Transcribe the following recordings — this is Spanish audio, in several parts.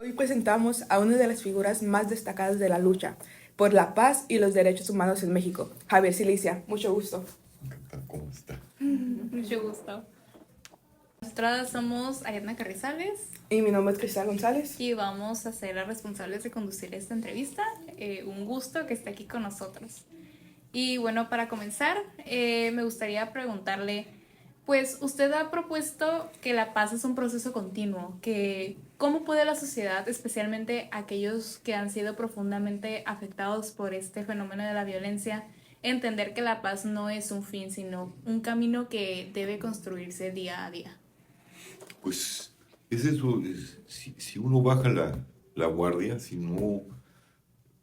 Hoy presentamos a una de las figuras más destacadas de la lucha por la paz y los derechos humanos en México, Javier Silicia. Mucho gusto. ¿Cómo está? Mucho gusto. Nosotras somos Ariadna Carrizales Y mi nombre es Cristal González. y vamos a ser las responsables de conducir esta entrevista. Un gusto que esté aquí con nosotros. Y bueno, para comenzar, me gustaría preguntarle, pues usted ha propuesto que la paz es un proceso continuo, que cómo puede la sociedad, especialmente aquellos que han sido profundamente afectados por este fenómeno de la violencia, entender que la paz no es un fin, sino un camino que debe construirse día a día. Pues es eso, si uno baja la guardia, si no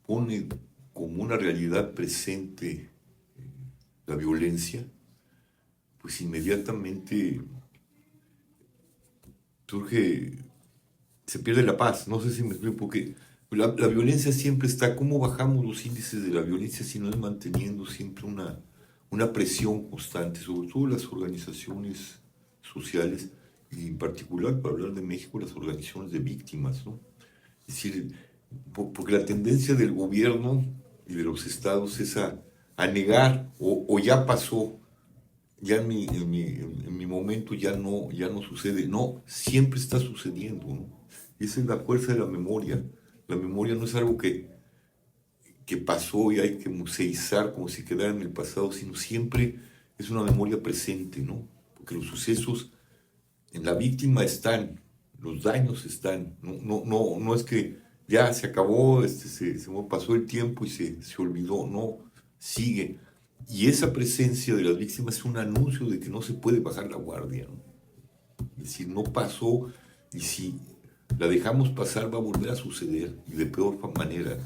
pone como una realidad presente la violencia, pues inmediatamente surge, se pierde la paz. No sé si me explico, porque la violencia siempre está. ¿Cómo bajamos los índices de la violencia si no es manteniendo siempre una presión constante, sobre todo las organizaciones sociales, y en particular, para hablar de México, las organizaciones de víctimas, ¿no? Es decir, porque la tendencia del gobierno y de los estados es a negar, o ya pasó, ya en mi momento ya no sucede. No, siempre está sucediendo, ¿no? Y esa es la fuerza de la memoria. La memoria no es algo que pasó y hay que museizar como si quedara en el pasado, sino siempre es una memoria presente, ¿no? Porque los sucesos en la víctima están, los daños están. No es que ya se acabó, se pasó el tiempo y se olvidó. No, sigue. Y esa presencia de las víctimas es un anuncio de que no se puede bajar la guardia, ¿no? Es decir, no pasó, y si la dejamos pasar va a volver a suceder, y de peor manera.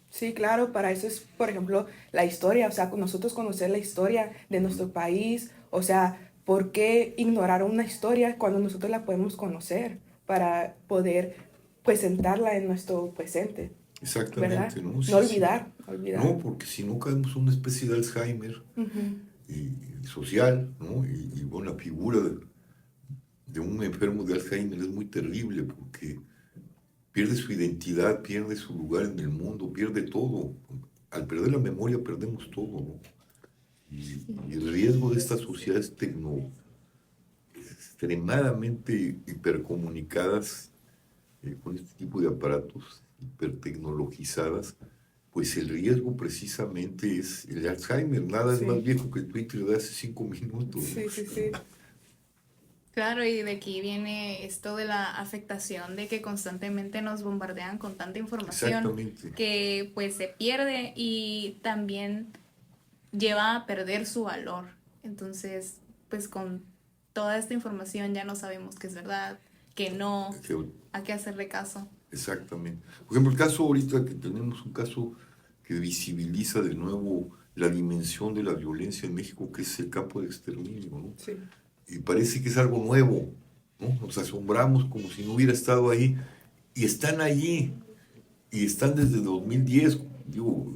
Sí, claro, para eso es, por ejemplo, la historia, o sea, con nosotros conocer la historia de nuestro país, o sea, ¿por qué ignorar una historia cuando nosotros la podemos conocer para poder presentarla en nuestro presente, ¿verdad? Exactamente, ¿no? No Sí, sí. olvidar, olvidar. No, porque si no caemos en una especie de Alzheimer Ujú. y social, ¿no? Y bueno, la figura de un enfermo de Alzheimer es muy terrible, porque pierde su identidad, pierde su lugar en el mundo, pierde todo. Al perder la memoria perdemos todo, ¿no? Y el riesgo de estas sociedades extremadamente hipercomunicadas, con este tipo de aparatos hipertecnologizadas, pues el riesgo precisamente es el Alzheimer. Nada es más Sí, viejo que el Twitter de hace 5 minutos, ¿no? sí, sí, sí. Claro, y de aquí viene esto de la afectación, de que constantemente nos bombardean con tanta información Exactamente. que pues se pierde y también lleva a perder su valor. Entonces, pues con toda esta información ya no sabemos qué es verdad, qué no, a qué hacerle caso. Exactamente. Por ejemplo, el caso ahorita que tenemos un caso que visibiliza de nuevo la dimensión de la violencia en México, que es el campo de exterminio, ¿no? Sí. Y parece que es algo nuevo, ¿no? Nos asombramos como si no hubiera estado ahí, y están allí, y están desde 2010. Digo,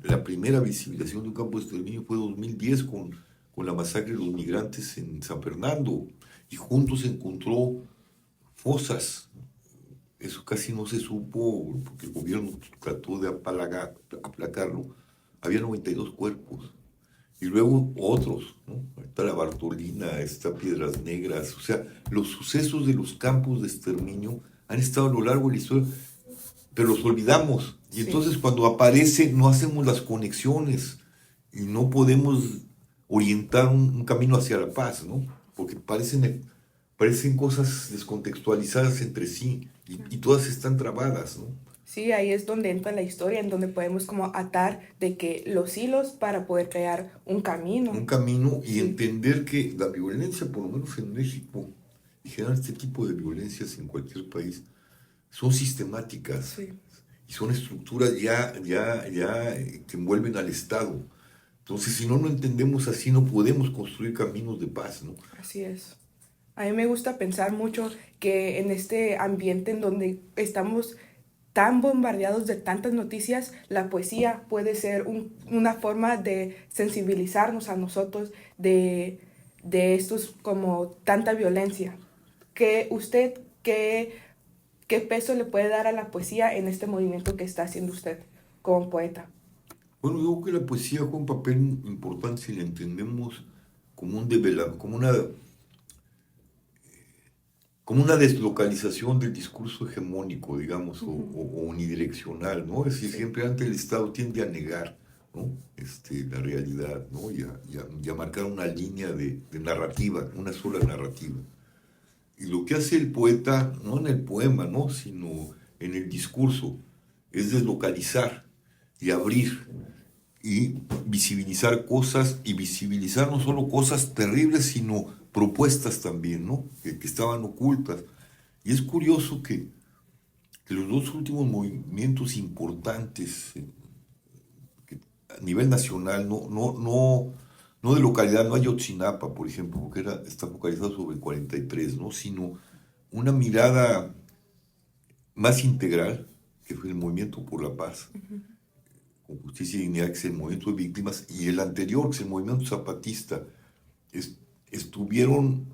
la primera visibilización de un campo de exterminio fue 2010 con la masacre de los migrantes en San Fernando, y juntos se encontró fosas. Eso casi no se supo porque el gobierno trató de aplacarlo. Había 92 cuerpos. Y luego otros, ¿no? Está la Bartolina, está Piedras Negras. O sea, los sucesos de los campos de exterminio han estado a lo largo de la historia, pero los olvidamos. Y Sí. entonces cuando aparece no hacemos las conexiones y no podemos orientar un camino hacia la paz, ¿no? Porque parecen cosas descontextualizadas entre sí, y todas están trabadas, ¿no? Sí, ahí es donde entra la historia, en donde podemos como atar de que los hilos para poder crear un camino. Un camino, y Sí, entender que la violencia, por lo menos en México, y general este tipo de violencias en cualquier país, son sistemáticas sí, y son estructuras ya que envuelven al Estado. Entonces, si no lo entendemos así, no podemos construir caminos de paz, ¿no? así es. A mí me gusta pensar mucho que en este ambiente en donde estamos tan bombardeados de tantas noticias, la poesía puede ser una forma de sensibilizarnos a nosotros de estos como tanta violencia. Que usted, ¿qué ¿qué peso le puede dar a la poesía en este movimiento que está haciendo usted como poeta? Bueno, yo creo que la poesía juega un papel importante si la entendemos como como una deslocalización del discurso hegemónico, digamos, o unidireccional, ¿no? Es decir, Sí. siempre antes el Estado tiende a negar, ¿no? La realidad, ¿no? Y a marcar una línea de narrativa, una sola narrativa. Y lo que hace el poeta, no en el poema, ¿no? Sino en el discurso, es deslocalizar y abrir y visibilizar cosas, y visibilizar no solo cosas terribles, sino propuestas también, ¿no? Que estaban ocultas. Y es curioso que los dos últimos movimientos importantes a nivel nacional, no de localidad, no Ayotzinapa, por ejemplo, porque está focalizado sobre el 43, ¿no? Sino una mirada más integral, que fue el Movimiento por la Paz, con Justicia y Dignidad, que es el movimiento de víctimas, y el anterior, que es el movimiento zapatista, estuvieron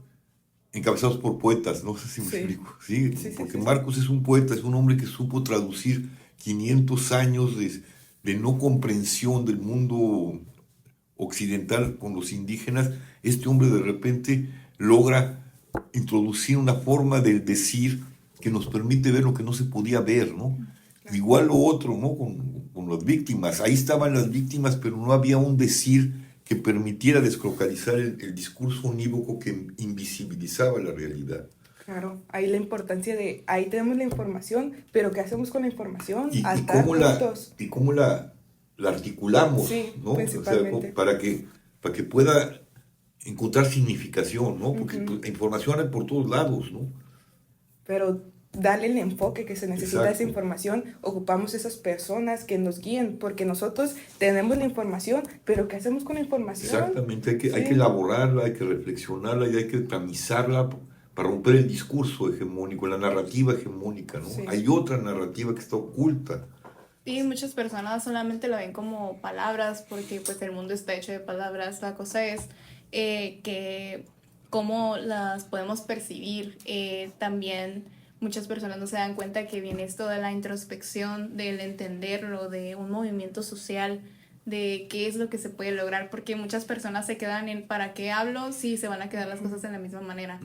encabezados por poetas, no sé si me Sí. explico, ¿sí? Sí, sí, Porque sí, sí. Marcos es un poeta, es un hombre que supo traducir 500 años de no comprensión del mundo occidental con los indígenas. Este hombre de repente logra introducir una forma del decir que nos permite ver lo que no se podía ver, ¿no? Claro. Igual lo otro, ¿no? Con las víctimas. Ahí estaban las víctimas, pero no había un decir que permitiera deslocalizar el discurso unívoco que invisibilizaba la realidad. Claro, ahí la importancia de, ahí tenemos la información, pero ¿qué hacemos con la información? Y Atar cómo puntos. la articulamos, Sí, ¿no? O sea, principalmente. para que pueda encontrar significación, ¿no? Porque Ujú. pues, la información hay por todos lados, ¿no? Pero darle el enfoque que se necesita a esa Exacto. información, ocupamos esas personas que nos guíen, porque nosotros tenemos la información, pero ¿qué hacemos con la información? Exactamente, hay que Sí. elaborarla, hay que reflexionarla y hay que tamizarla para romper el discurso hegemónico, la narrativa hegemónica, ¿no? Sí. Hay otra narrativa que está oculta. Y muchas personas solamente lo ven como palabras porque pues el mundo está hecho de palabras. La cosa es que cómo las podemos percibir. También muchas personas no se dan cuenta que viene esto de la introspección, del entenderlo, de un movimiento social, de qué es lo que se puede lograr, porque muchas personas se quedan en ¿para qué hablo? Si se van a quedar las cosas de la misma manera.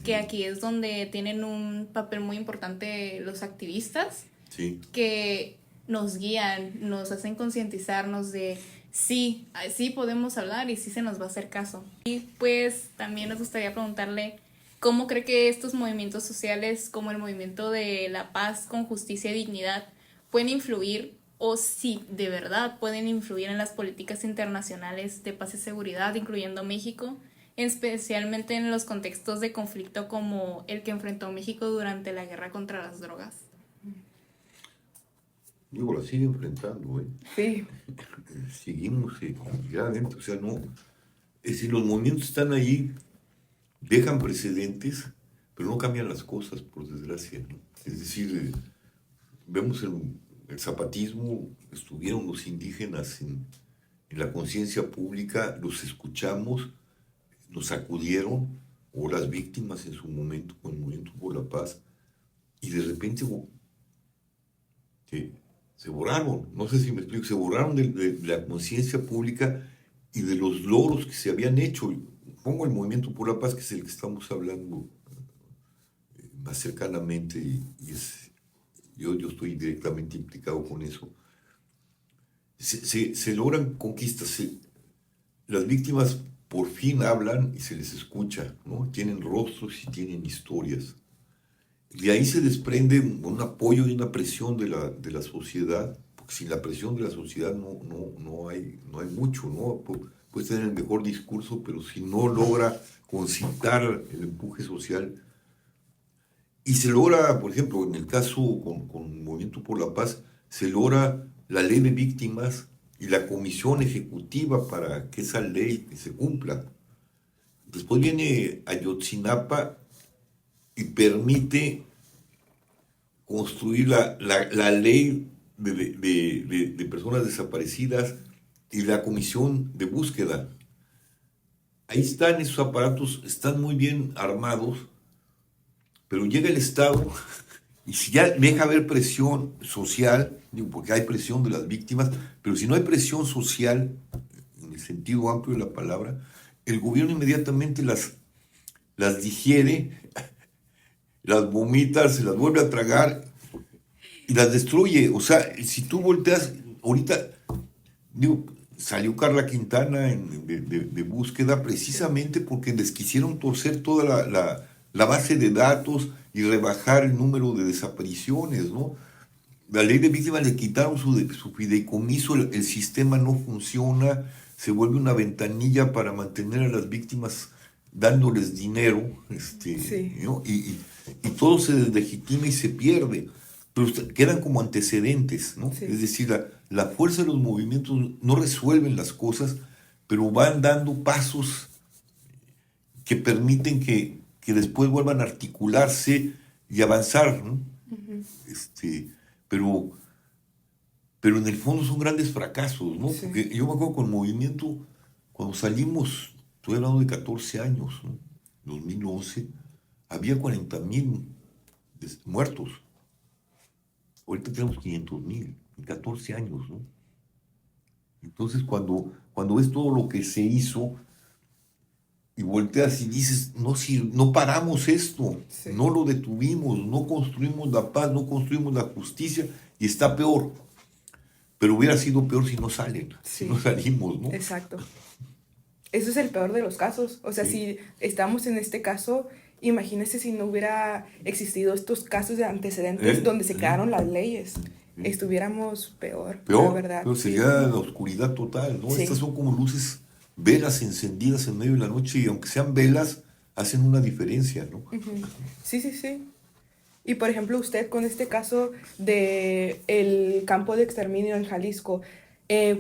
Que aquí es donde tienen un papel muy importante los activistas, Sí. que nos guían, nos hacen concientizarnos de sí, sí podemos hablar y sí se nos va a hacer caso. Y pues también nos gustaría preguntarle cómo cree que estos movimientos sociales como el movimiento de la paz con justicia y dignidad pueden influir, o si de verdad pueden influir en las políticas internacionales de paz y seguridad, incluyendo México, especialmente en los contextos de conflicto como el que enfrentó México durante la guerra contra las drogas. Digo, la sigue enfrentando, ¿eh? Sí, Seguimos adentro, o sea, no. Es decir, los movimientos están ahí, dejan precedentes, pero no cambian las cosas, por desgracia, ¿no? Es decir, vemos el zapatismo, estuvieron los indígenas en la conciencia pública, los escuchamos, nos acudieron, o las víctimas en su momento con el Movimiento por la Paz, y de repente se borraron, no sé si me explico, se borraron de la conciencia pública y de los logros que se habían hecho. Pongo el Movimiento por la Paz, que es el que estamos hablando más cercanamente, yo estoy directamente implicado con eso. Se logran conquistas, las víctimas por fin hablan y se les escucha, ¿no? Tienen rostros y tienen historias. De ahí se desprende un apoyo y una presión de la sociedad, porque sin la presión de la sociedad no hay mucho, ¿no? Puedes tener el mejor discurso, pero si no logra concitar el empuje social. Y se logra, por ejemplo, en el caso con Movimiento por la Paz, se logra la ley de víctimas y la comisión ejecutiva para que esa ley se cumpla. Después viene Ayotzinapa y permite construir la ley de personas desaparecidas y la comisión de búsqueda. Ahí están esos aparatos, están muy bien armados, pero llega el Estado Y si ya deja haber presión social, digo, porque hay presión de las víctimas, pero si no hay presión social, en el sentido amplio de la palabra, el gobierno inmediatamente las digiere, las vomita, se las vuelve a tragar y las destruye. O sea, si tú volteas, ahorita, digo, salió Carla Quintana de búsqueda precisamente porque les quisieron torcer toda la base de datos y rebajar el número de desapariciones, ¿no? La ley de víctimas le quitaron su fideicomiso, el sistema no funciona, se vuelve una ventanilla para mantener a las víctimas dándoles dinero, Sí. ¿no? Y todo se deslegitima y se pierde, pero quedan como antecedentes, ¿no? Sí. Es decir, la fuerza de los movimientos no resuelven las cosas, pero van dando pasos que permiten que después vuelvan a articularse y avanzar, ¿no? Ujú. Pero en el fondo son grandes fracasos, ¿no? Sí. Porque yo me acuerdo con el movimiento, cuando salimos, estoy hablando de 14 años, ¿no? 2011, había 40,000 muertos. Ahorita tenemos 500,000 en 14 años, ¿no? Entonces, cuando ves todo lo que se hizo y volteas y dices, no, si no paramos esto, Sí. no lo detuvimos, no construimos la paz, no construimos la justicia, y está peor. Pero hubiera sido peor si no salen, Sí. si no salimos, ¿no? Exacto. Eso es el peor de los casos. O sea, Sí. si estamos en este caso, imagínese si no hubiera existido estos casos de antecedentes donde se crearon las leyes. Estuviéramos peor, la Peor, verdad. pero Sí. sería la oscuridad total, ¿no? Sí. Estas son como luces, velas encendidas en medio de la noche, y aunque sean velas, hacen una diferencia, ¿no? Ujú. Sí, sí, sí. Y por ejemplo, usted con este caso de el campo de exterminio en Jalisco,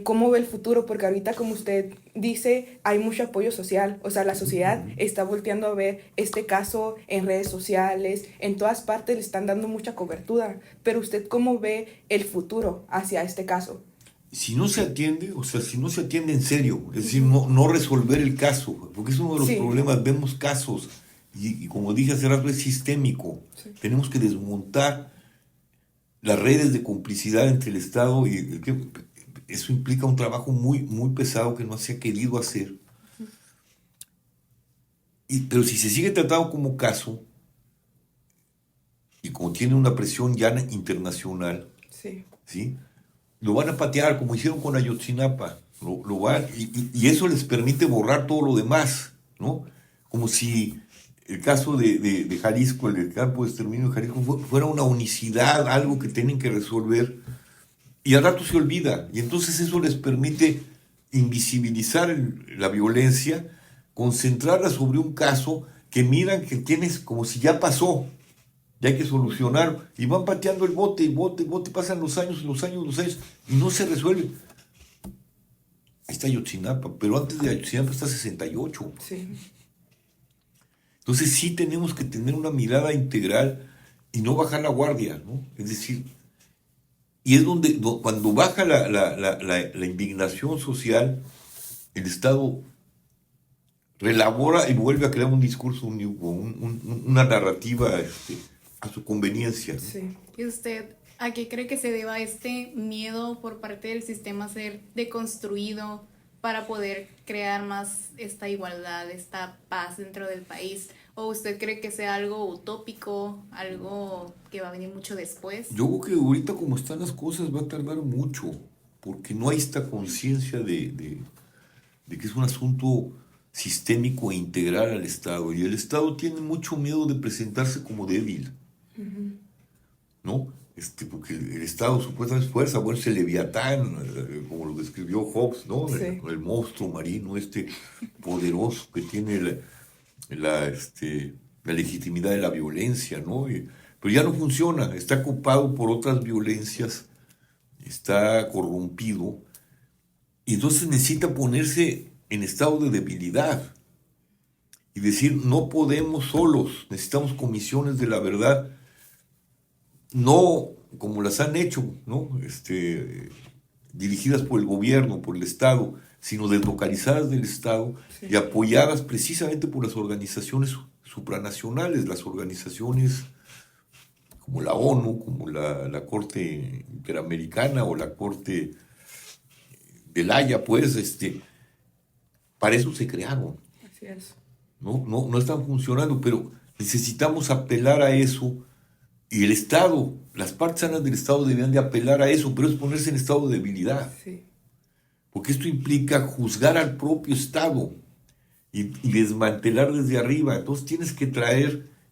¿cómo ve el futuro? Porque ahorita, como usted dice, hay mucho apoyo social. O sea, la sociedad está volteando a ver este caso en redes sociales, en todas partes le están dando mucha cobertura. Pero usted, ¿cómo ve el futuro hacia este caso? Si no se atiende, o sea, si no se atiende en serio, es decir, no resolver el caso, porque es uno de los Sí. problemas, vemos casos, y como dije hace rato, es sistémico. Sí. Tenemos que desmontar las redes de complicidad entre el Estado y eso implica un trabajo muy, muy pesado que no se ha querido hacer. Pero si se sigue tratado como caso, y como tiene una presión ya internacional, Sí. ¿sí? Lo van a patear, como hicieron con Ayotzinapa, y eso les permite borrar todo lo demás, ¿no? Como si el caso de Jalisco, el campo de exterminio de Jalisco, fuera una unicidad, algo que tienen que resolver, y al rato se olvida, y entonces eso les permite invisibilizar la violencia, concentrarla sobre un caso que miran que tienes como si ya pasó, ya hay que solucionar, y van pateando el bote, y bote, pasan los años, y no se resuelve. Ahí está Ayotzinapa, pero antes de Ayotzinapa está 68. Sí. Entonces sí tenemos que tener una mirada integral y no bajar la guardia, ¿no? Es decir, y es cuando baja la indignación social, el Estado relabora y vuelve a crear un discurso, una narrativa a su conveniencia, ¿no? Sí. ¿Y usted a qué cree que se deba este miedo por parte del sistema a ser deconstruido para poder crear más esta igualdad, esta paz dentro del país? ¿O usted cree que sea algo utópico, algo que va a venir mucho después? Yo creo que ahorita como están las cosas va a tardar mucho, porque no hay esta conciencia de que es un asunto sistémico e integral al Estado, y el Estado tiene mucho miedo de presentarse como débil, ¿no? Porque el Estado supuestamente es fuerza, bueno, es el Leviatán, como lo describió Hobbes, ¿no? Sí. El monstruo marino poderoso que tiene la legitimidad de la violencia, ¿no? Pero ya no funciona, está ocupado por otras violencias, está corrompido, y entonces necesita ponerse en estado de debilidad y decir, no podemos solos, necesitamos comisiones de la verdad, no como las han hecho, ¿no? Dirigidas por el gobierno, por el Estado, sino deslocalizadas del Estado, Sí. y apoyadas precisamente por las organizaciones supranacionales, las organizaciones como la ONU, como la Corte Interamericana o la Corte del Haya, pues, para eso se crearon. Así es. No están funcionando, pero necesitamos apelar a eso. Y el Estado, las partes sanas del Estado debían de apelar a eso, pero es ponerse en estado de debilidad. Sí. Porque esto implica juzgar al propio Estado y desmantelar desde arriba. Entonces tienes que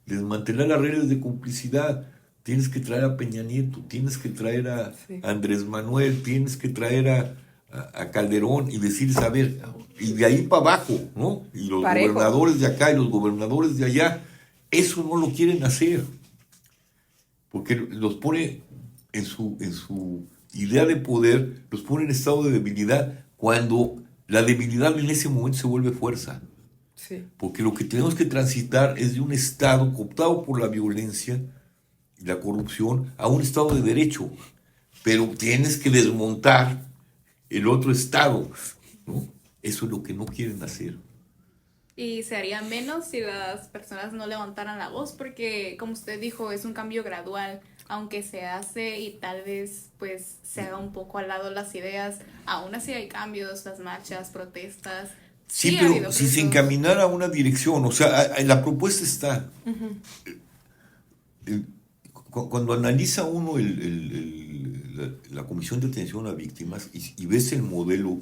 desmantelar las redes de complicidad, tienes que traer a Peña Nieto, tienes que traer a Sí. Andrés Manuel, tienes que traer a Calderón y decirles, a ver, y de ahí para abajo, ¿no? Y los Parejo. gobernadores de acá y los gobernadores de allá, eso no lo quieren hacer, porque los pone en su idea de poder, los pone en estado de debilidad, cuando la debilidad en ese momento se vuelve fuerza. Sí. Porque lo que tenemos que transitar es de un Estado cooptado por la violencia y la corrupción a un Estado de derecho. Pero tienes que desmontar el otro Estado, ¿no? Eso es lo que no quieren hacer. Y se haría menos si las personas no levantaran la voz, porque como usted dijo, es un cambio gradual, aunque se hace y tal vez pues se haga un poco al lado las ideas, aún así hay cambios, las marchas, protestas. Sí, ha pero habido si se frutos. encaminara a una dirección, o sea, la propuesta está. Cuando analiza uno la Comisión de Atención a Víctimas y ves el modelo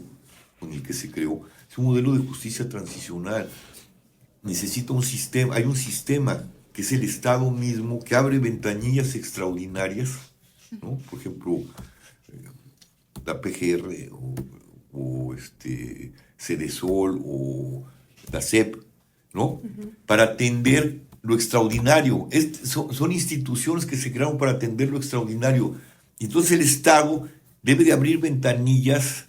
con el que se creó, es un modelo de justicia transicional. Necesita un sistema, hay un sistema que es el Estado mismo, que abre ventanillas extraordinarias, ¿no? Por ejemplo, la PGR o Cedesol o la CEP, ¿no? Para atender lo extraordinario. Son instituciones que se crearon para atender lo extraordinario. Entonces el Estado debe de abrir ventanillas,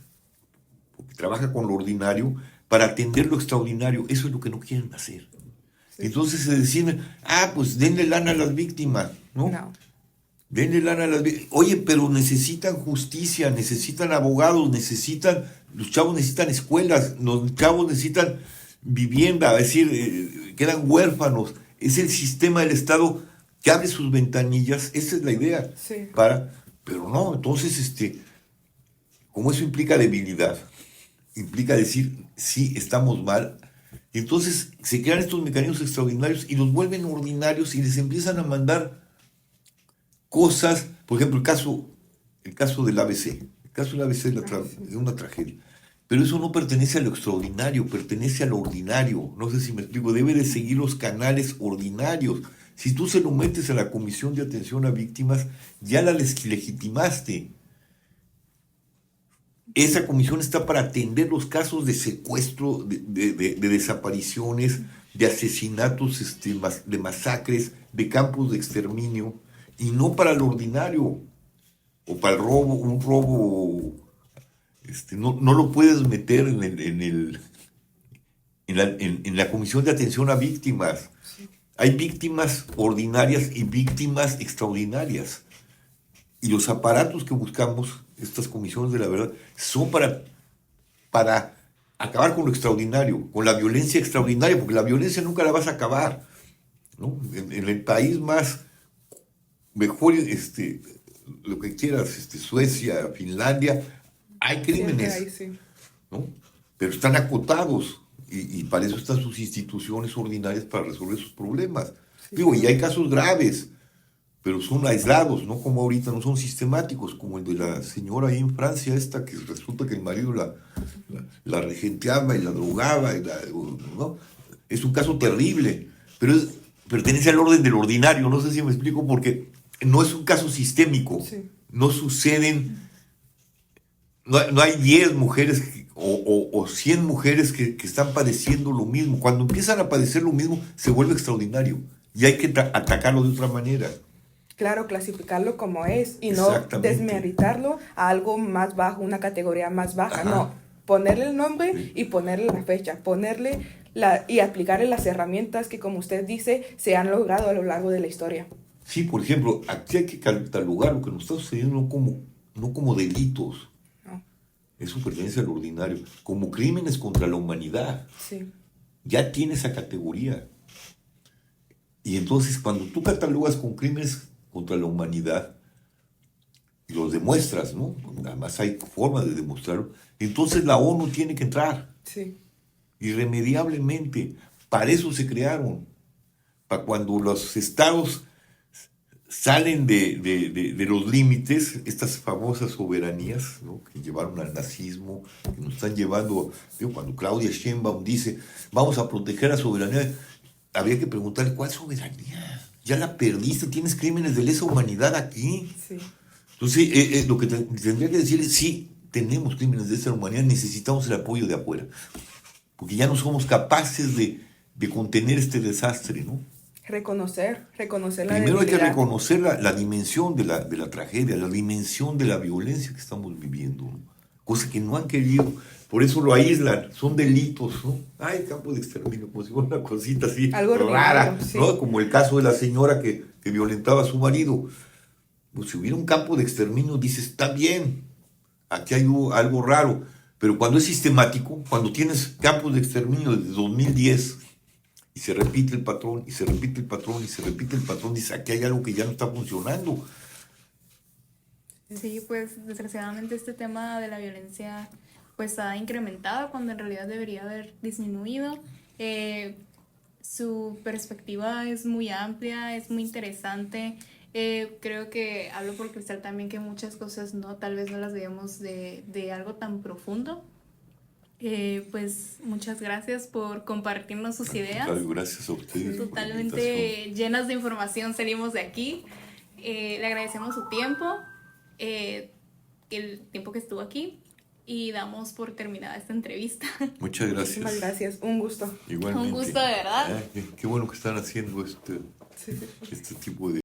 porque trabaja con lo ordinario, para atender lo extraordinario. Eso es lo que no quieren hacer. Sí. Entonces se deciden, pues denle lana a las víctimas, ¿no? No. Denle lana a las víctimas. Oye, pero necesitan justicia, necesitan abogados, los chavos necesitan escuelas, los chavos necesitan vivienda, es decir, quedan huérfanos. Es el sistema del Estado que abre sus ventanillas, esa es la idea. Sí. Pero no, entonces, como eso implica debilidad, implica decir, sí, estamos mal, entonces se crean estos mecanismos extraordinarios y los vuelven ordinarios y les empiezan a mandar cosas, por ejemplo, el caso del ABC. El caso del ABC es una tragedia. Pero eso no pertenece a lo extraordinario, pertenece a lo ordinario. No sé si me explico, debe de seguir los canales ordinarios. Si tú se lo metes a la Comisión de Atención a Víctimas, ya la legitimaste. Esa comisión está para atender los casos de secuestro, de desapariciones, de asesinatos, de masacres, de campos de exterminio, y no para lo ordinario, o para el robo, un robo, no lo puedes meter en la Comisión de Atención a Víctimas. Hay víctimas ordinarias y víctimas extraordinarias. Y los aparatos que buscamos, estas comisiones de la verdad, son para acabar con lo extraordinario, con la violencia extraordinaria, porque la violencia nunca la vas a acabar, ¿no? En el país mejor, lo que quieras, Suecia, Finlandia, hay crímenes, Ahí, sí. ¿no? Pero están acotados y para eso están sus instituciones ordinarias para resolver sus problemas. Sí. Digo, y hay casos graves, pero son aislados, no como ahorita, no son sistemáticos, como el de la señora ahí en Francia, que resulta que el marido la regenteaba y la drogaba, ¿no? Es un caso terrible, pero pertenece al orden del ordinario, no sé si me explico, porque no es un caso sistémico, Sí. no suceden, no hay 10 mujeres o 100 mujeres que están padeciendo lo mismo. Cuando empiezan a padecer lo mismo, se vuelve extraordinario y hay que atacarlo de otra manera. Claro, clasificarlo como es y no Exactamente. desmeritarlo a algo más bajo, una categoría más baja. Ajá. No, ponerle el nombre Sí. y ponerle la fecha, y aplicarle las herramientas que, como usted dice, se han logrado a lo largo de la historia. Sí, por ejemplo, aquí hay que catalogar lo que nos está sucediendo no como delitos, No. eso pertenece al ordinario, como crímenes contra la humanidad. Sí. Ya tiene esa categoría. Y entonces, cuando tú catalogas con crímenes contra la humanidad, y los demuestras, ¿no? Además hay formas de demostrarlo. Entonces la ONU tiene que entrar, Sí. irremediablemente. Para eso se crearon. Para cuando los estados salen de los límites, estas famosas soberanías, ¿no? Que llevaron al nazismo, que nos están llevando, digo, cuando Claudia Sheinbaum dice, vamos a proteger la soberanía, habría que preguntarle, ¿cuál soberanía? Ya la perdiste, tienes crímenes de lesa humanidad aquí. Sí. Entonces, lo que tendría que decir es, sí, tenemos crímenes de lesa humanidad, necesitamos el apoyo de afuera, porque ya no somos capaces de contener este desastre, ¿no? Reconocer la Primero hay que debilidad. reconocer la dimensión de la tragedia, la dimensión de la violencia que estamos viviendo, ¿no? Cosa que no han querido, por eso lo aíslan, son delitos, ¿no? Ay, campo de exterminio, como si fuera una cosita así Algo rara, ordinario, sí. ¿no? Como el caso de la señora que violentaba a su marido. Pues si hubiera un campo de exterminio, dices, está bien, aquí hay algo raro, pero cuando es sistemático, cuando tienes campos de exterminio desde 2010, y se repite el patrón, y se repite el patrón, y se repite el patrón, dice, aquí hay algo que ya no está funcionando. Sí, pues desgraciadamente este tema de la violencia pues ha incrementado cuando en realidad debería haber disminuido. Su perspectiva es muy amplia, es muy interesante. Creo que hablo por Cristal también, que muchas cosas tal vez no las veíamos de algo tan profundo. Pues muchas gracias por compartirnos sus ideas. Claro, gracias a ustedes. Totalmente llenas de información salimos de aquí. Le agradecemos su tiempo, el tiempo que estuvo aquí, y damos por terminada esta entrevista. Muchas gracias. Muchísimas gracias. Un gusto. Igualmente. Un gusto, de verdad. Qué bueno que están haciendo este Sí, sí. tipo de